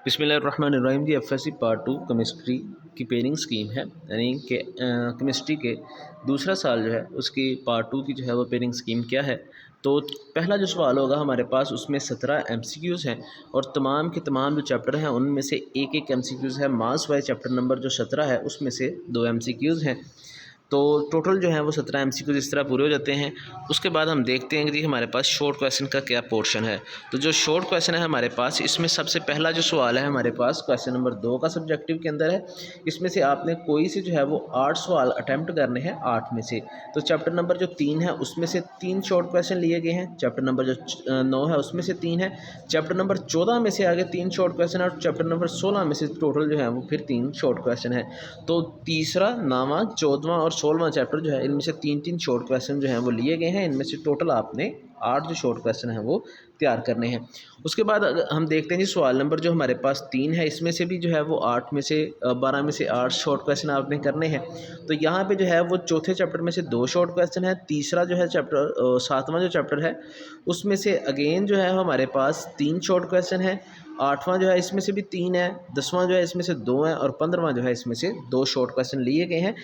बिस्मिल्लाहिर्रहमानिर्रहीम। जी FSc part 2 chemistry की pairing scheme है, यानी कि केमिस्ट्री के दूसरा साल जो है उसकी पार्ट 2 की जो है वो पेयरिंग स्कीम क्या है। तो पहला जो सवाल होगा हमारे पास उसमें 17 एमसीक्यूज़ हैं और तमाम के तमाम जो चैप्टर हैं उनमें से एक एक एमसीक्यूज़ है। मास वाइज चैप्टर नंबर जो 17 है उसमें से 2 एमसीक्यूज़ हैं। तो टोटल जो है वो 17 एमसीक्यूज़ इस तरह पूरे हो जाते हैं। उसके बाद हम देखते हैं कि जी हमारे पास शॉर्ट क्वेश्चन का क्या पोर्शन है। तो जो शॉर्ट क्वेश्चन है हमारे पास, इसमें सबसे पहला जो सवाल है हमारे पास क्वेश्चन नंबर 2 का सब्जेक्टिव के अंदर है। इसमें से आपने कोई से जो है वो 8 सवाल अटैम्प्ट करने हैं 8 में से। तो चैप्टर नंबर जो 3 है उसमें से 3 शॉर्ट क्वेश्चन लिए गए हैं। चैप्टर नंबर जो 9 है उसमें से 3 है। चैप्टर नंबर 14 में से आगे 3 शॉर्ट क्वेश्चन और चैप्टर नंबर 16 में से टोटल जो है वो फिर 3 शॉर्ट क्वेश्चन है। तो तीसरा, 9वां, 14वां और 16वां चैप्टर जो है इनमें से 3-3 शॉर्ट क्वेश्चन जो हैं वो लिए गए हैं। इनमें से टोटल आपने 8 जो शॉर्ट क्वेश्चन हैं वो तैयार करने हैं। उसके बाद अगर हम देखते हैं जी सवाल नंबर जो हमारे पास 3 है, इसमें से भी जो है वो 8 में से 12 में से 8 शॉर्ट क्वेश्चन आपने करने हैं। तो यहाँ पे जो है वो चौथे चैप्टर में से 2 शॉर्ट क्वेश्चन है। तीसरा जो है चैप्टर 7वां जो चैप्टर है उसमें से अगेन जो है हमारे पास 3 शॉर्ट क्वेश्चन है। 8वां जो है इसमें से भी 3 है। 10वां जो है इसमें से 2 है और 15वां जो है इसमें से 2 शॉर्ट क्वेश्चन लिए गए हैं।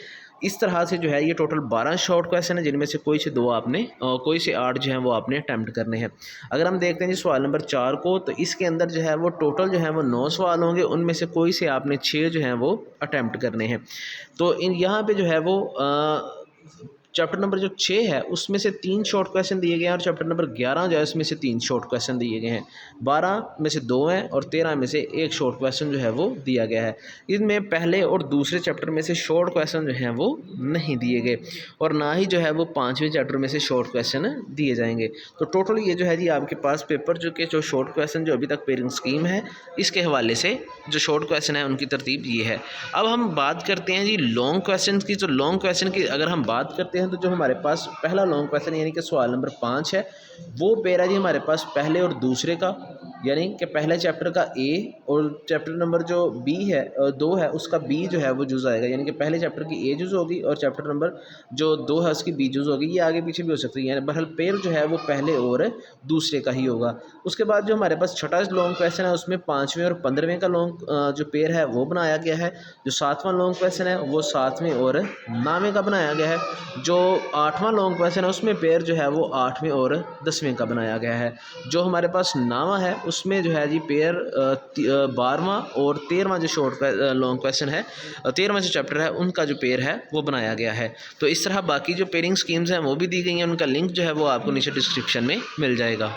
इस तरह से जो है ये टोटल 12 शॉर्ट क्वेश्चन है, जिनमें से कोई से 2 आपने कोई से 8 जो हैं वो आपने अटैम्प्ट करने हैं। अगर हम देखते हैं जी सवाल नंबर 4 को, तो इसके अंदर जो है वो टोटल जो है वो 9 सवाल होंगे। उनमें से कोई से आपने 6 जो हैं वो अटैम्प्ट करने हैं। तो इन यहाँ पे जो है वो चैप्टर नंबर जो 6 है उसमें से 3 शॉर्ट क्वेश्चन दिए गए हैं और चैप्टर नंबर 11 जो है उसमें से 3 शॉर्ट क्वेश्चन दिए गए हैं। 12 में से 2 हैं और 13 में से 1 शॉर्ट क्वेश्चन जो है वो दिया गया है। इनमें पहले और दूसरे चैप्टर में से शॉर्ट क्वेश्चन जो हैं वो नहीं दिए गए और ना ही जो है वो 5वें चैप्टर में से शॉर्ट क्वेश्चन दिए जाएंगे। तो टोटल ये जो है जी आपके पास पेपर जो शॉर्ट क्वेश्चन जो अभी तक पेयरिंग स्कीम है इसके हवाले से जो शॉर्ट क्वेश्चन है उनकी तरतीब ये है। अब हम बात करते हैं जी लॉन्ग क्वेश्चन की। तो लॉन्ग क्वेश्चन की अगर हम बात करते हैं तो जो हमारे पास पहला लॉन्ग क्वेश्चन यानी कि सवाल नंबर 5 है वो पेयर है जी हमारे पास पहले और दूसरे का, यानी कि पहले चैप्टर का ए और चैप्टर नंबर जो बी है 2 है उसका बी जो है वो जुज़ आएगा। यानी कि पहले चैप्टर की ए जुज़ होगी और चैप्टर नंबर जो 2 है उसकी बी जुज़ होगी। ये आगे पीछे भी हो सकती है, यानी बहरहाल पेयर जो है वो पहले और दूसरे का ही होगा। उसके बाद जो हमारे पास छठा लॉन्ग क्वेश्चन है उसमें 5वें और 15वें का लॉन्ग जो पेयर है वो बनाया गया है। जो 7वां लॉन्ग क्वेश्चन है वो 7वें और 9वें का बनाया गया है। जो 8वां लॉन्ग क्वेश्चन है उसमें पेयर जो है वो 8वें और 10वें का बनाया गया है। जो हमारे पास 9वां है उसमें जो है जी पेयर 12वां और 13वां जो शॉर्ट लॉन्ग क्वेश्चन है 13वां जो चैप्टर है उनका जो पेयर है वो बनाया गया है। तो इस तरह बाकी जो पेयरिंग स्कीम्स हैं वो भी दी गई हैं, उनका लिंक जो है वो आपको नीचे डिस्क्रिप्शन में मिल जाएगा।